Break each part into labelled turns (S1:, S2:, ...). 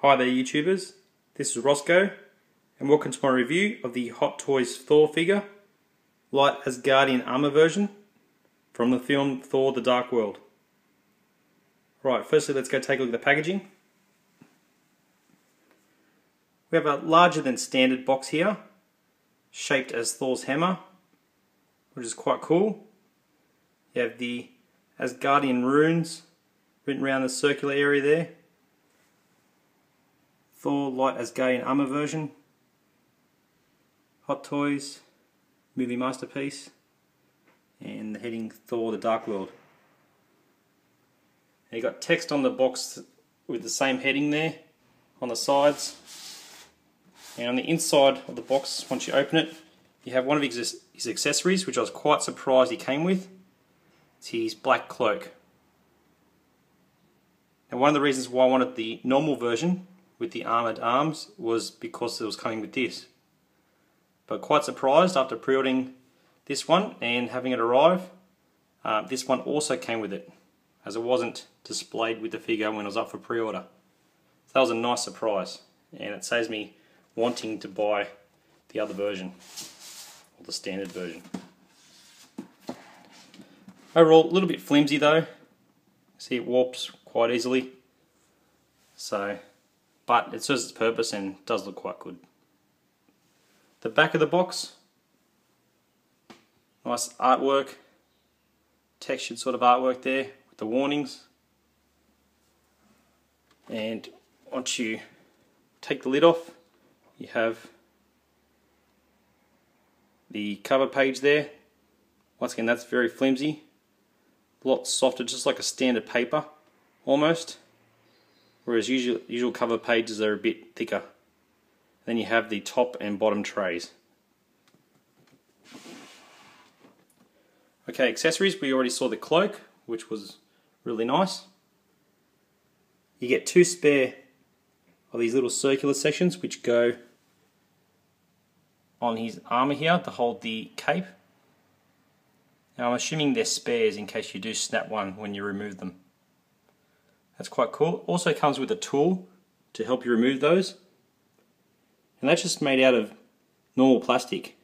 S1: Hi there YouTubers, this is Roscoe and welcome to my review of the Hot Toys Thor figure, light Asgardian armour version from the film Thor the Dark World. Right, firstly let's go take a look at the packaging. We have a larger than standard box here, shaped as Thor's hammer, which is quite cool. You have the Asgardian runes written around the circular area there. Thor light Asgardian armour version. Hot Toys, movie masterpiece, and the heading Thor the Dark World. And you got text on the box with the same heading there on the sides. And on the inside of the box, once you open it, you have one of his accessories, which I was quite surprised he came with. It's his black cloak. And one of the reasons why I wanted the normal version with the armoured arms was because it was coming with this. But quite surprised after pre-ordering this one and having it arrive, this one also came with it, as it wasn't displayed with the figure when it was up for pre-order. So that was a nice surprise, and it saves me wanting to buy the other version, or the standard version. Overall, a little bit flimsy though. See, it warps quite easily. But it serves its purpose and does look quite good. The back of the box, nice artwork, textured sort of artwork there with the warnings. And once you take the lid off, you have the cover page there. Once again, that's very flimsy, a lot softer, just like a standard paper almost. Whereas usual cover pages are a bit thicker. Then you have the top and bottom trays. Okay, accessories, we already saw the cloak, which was really nice. You get two spare of these little circular sections which go on his armour here to hold the cape. Now I'm assuming they're spares in case you do snap one when you remove them. That's quite cool. Also comes with a tool to help you remove those. And that's just made out of normal plastic.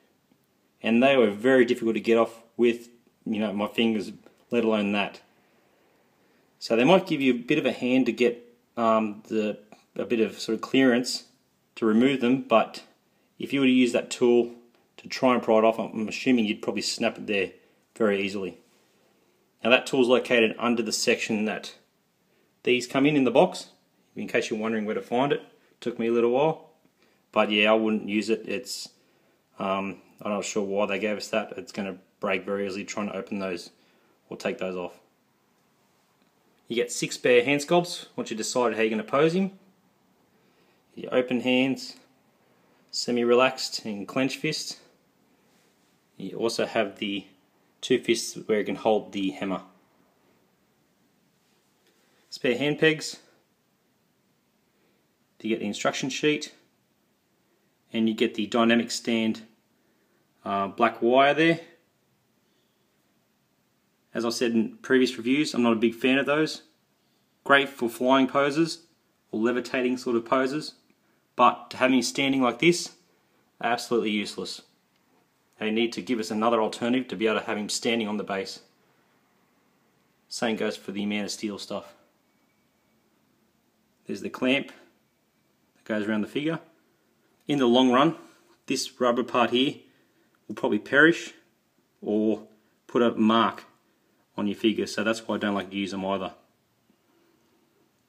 S1: And they were very difficult to get off with, my fingers, let alone that. So they might give you a bit of a hand to get a bit of sort of clearance to remove them, but if you were to use that tool to try and pry it off, I'm assuming you'd probably snap it there very easily. Now that tool is located under the section that these come in the box, in case you're wondering where to find it. Took me a little while, but yeah, I wouldn't use it. It's I'm not sure why they gave us that. It's going to break very easily trying to open those or take those off. You get 6 spare hand sculpts once you decide how you're going to pose him. Your open hands, semi-relaxed and clenched fist. You also have the 2 fists where you can hold the hammer. Spare hand pegs. You get the instruction sheet, and you get the dynamic stand black wire there. As I said in previous reviews, I'm not a big fan of those. Great for flying poses or levitating sort of poses, but to have me standing like this, absolutely useless. They need to give us another alternative to be able to have him standing on the base. Same goes for the Man of Steel stuff. There's the clamp that goes around the figure. In the long run, this rubber part here will probably perish or put a mark on your figure, so that's why I don't like to use them either.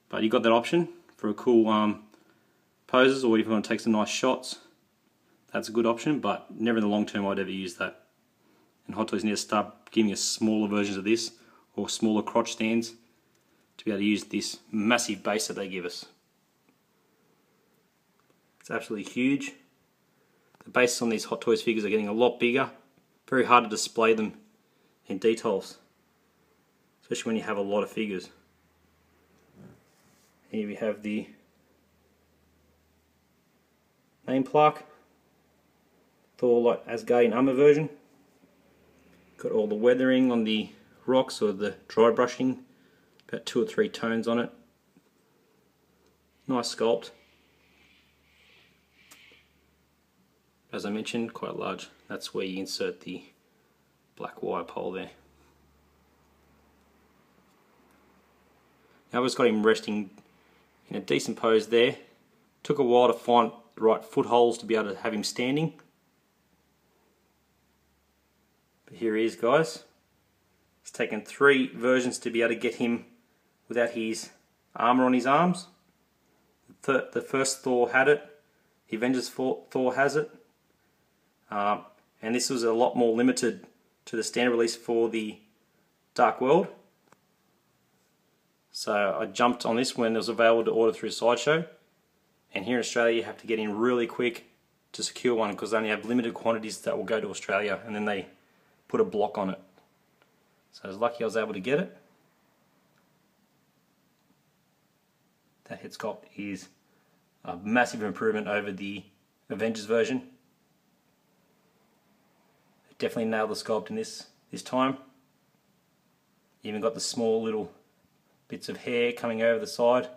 S1: But you've got that option for a cool poses, or if you want to take some nice shots, that's a good option, but never in the long term I'd ever use that. And Hot Toys need to start giving us smaller versions of this, or smaller crotch stands, to be able to use this massive base that they give us. It's absolutely huge. The bases on these Hot Toys figures are getting a lot bigger. Very hard to display them in details, especially when you have a lot of figures. Here we have the name plaque, Thor light Asgardian armour version. Got all the weathering on the rocks, or the dry brushing, about 2 or 3 tones on it. Nice sculpt. as I mentioned, quite large. That's where you insert the black wire pole there. Now I've just got him resting in a decent pose there. Took a while to find the right footholds to be able to have him standing. But here he is, guys. It's taken 3 versions to be able to get him without his armour on his arms. The first Thor had it. The Avengers Thor has it. And this was a lot more limited to the standard release for the Dark World. So I jumped on this when it was available to order through Sideshow. And here in Australia you have to get in really quick to secure one because they only have limited quantities that will go to Australia, and then they put a block on it. So I was lucky I was able to get it. That head sculpt is a massive improvement over the Avengers version. They definitely nailed the sculpt in this time. Even got the small little bits of hair coming over the side.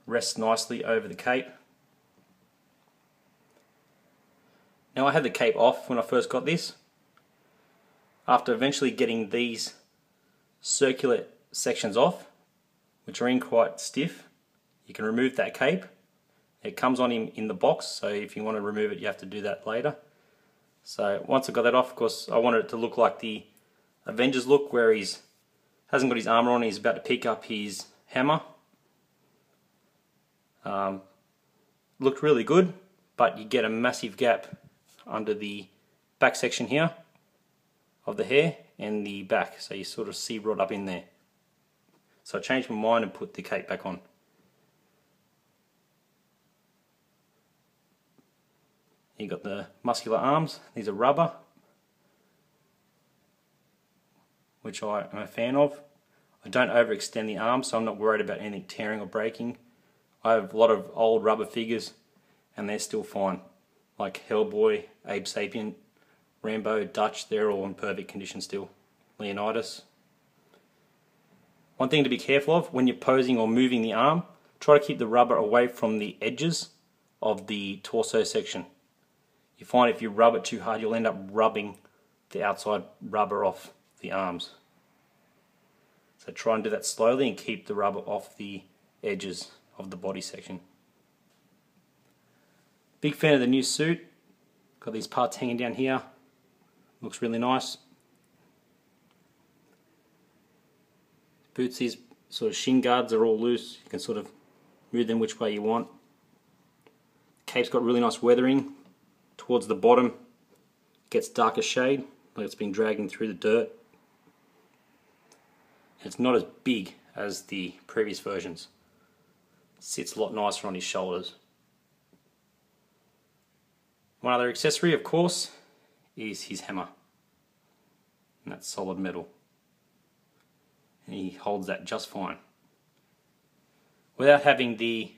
S1: Rests nicely over the cape. Now I had the cape off when I first got this. After eventually getting these circular sections off, which are in quite stiff, you can remove that cape. It comes on in the box, so if you want to remove it you have to do that later. So once I got that off, of course I wanted it to look like the Avengers look, where he's hasn't got his armour on, he's about to pick up his hammer. Looked really good, but you get a massive gap under the back section here of the hair and the back, so you sort of see right up in there. So I changed my mind and put the cape back on. You got the muscular arms, these are rubber, which I am a fan of. I don't overextend the arms, so I'm not worried about anything tearing or breaking. I have a lot of old rubber figures and they're still fine. Like Hellboy, Abe Sapien, Rambo, Dutch, they're all in perfect condition still. Leonidas. One thing to be careful of when you're posing or moving the arm, try to keep the rubber away from the edges of the torso section. You find if you rub it too hard, you'll end up rubbing the outside rubber off the arms. So try and do that slowly and keep the rubber off the edges of the body section. Big fan of the new suit. Got these parts hanging down here. Looks really nice. Boots, these sort of shin guards are all loose. You can sort of move them which way you want. The cape's got really nice weathering. Towards the bottom, it gets darker shade, like it's been dragging through the dirt. And it's not as big as the previous versions. It sits a lot nicer on his shoulders. One other accessory, of course, is his hammer. And that's solid metal. And he holds that just fine. Without having the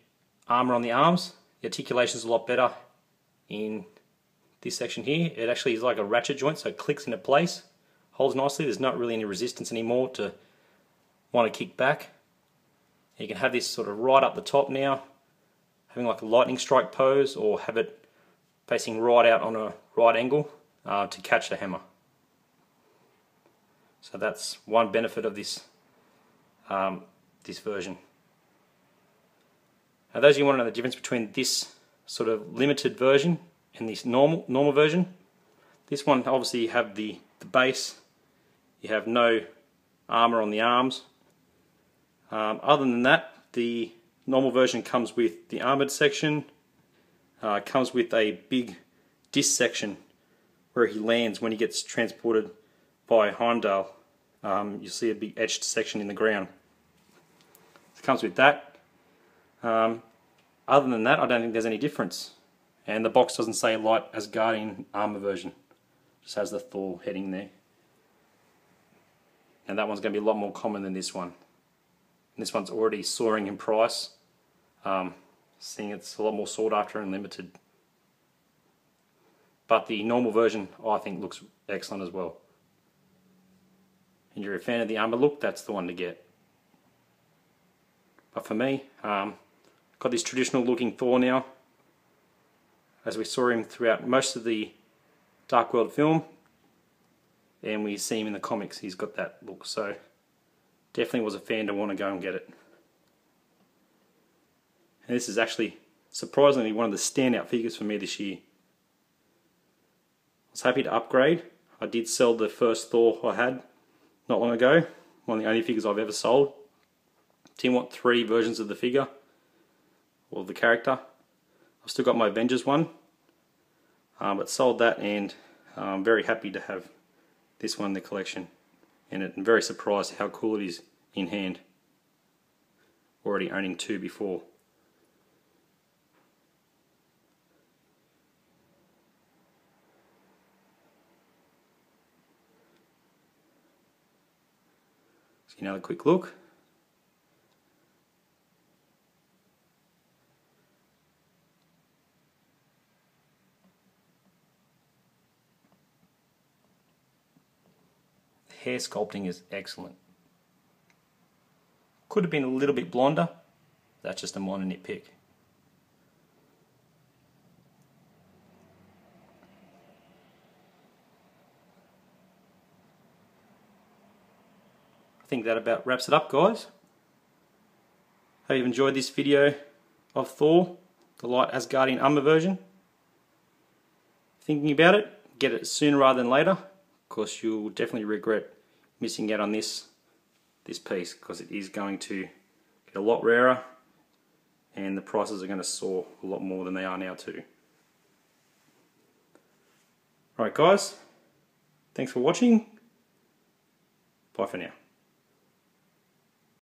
S1: armour on the arms, the articulation is a lot better in this section here. It actually is like a ratchet joint, so it clicks into place, holds nicely. There's not really any resistance anymore to want to kick back. You can have this sort of right up the top now, having like a lightning strike pose, or have it facing right out on a right angle to catch the hammer. So that's one benefit of this this version. Now those of you who want to know the difference between this sort of limited version and this normal version, this one obviously you have the base, you have no armour on the arms. Other than that, the normal version comes with the armoured section, comes with a big disc section where he lands when he gets transported by Heimdall. You'll see a big etched section in the ground. It comes with that. Other than that, I don't think there's any difference. And the box doesn't say light Asgardian armour version. It just has the Thor heading there. And that one's going to be a lot more common than this one. And this one's already soaring in price, seeing it's a lot more sought after and limited. But the normal version, I think, looks excellent as well. And you're a fan of the armour look, that's the one to get. But for me, got this traditional looking Thor now. as we saw him throughout most of the Dark World film, and we see him in the comics. He's got that look, so definitely was a fan to want to go and get it. And this is actually surprisingly one of the standout figures for me this year. I was happy to upgrade. I did sell the first Thor I had not long ago, one of the only figures I've ever sold. Didn't want 3 versions of the figure, or the character. I've still got my Avengers one, but sold that, and I'm very happy to have this one in the collection. And I'm very surprised how cool it is in hand, already owning 2 before. So another quick look. Hair sculpting is excellent. Could have been a little bit blonder. That's just a minor nitpick. I think that about wraps it up, guys. Hope you've enjoyed this video of Thor, the light Asgardian Armour version. Thinking about it, get it sooner rather than later. Of course, you'll definitely regret missing out on this piece, because it is going to get a lot rarer, and the prices are going to soar a lot more than they are now too. Alright guys, thanks for watching. Bye for now.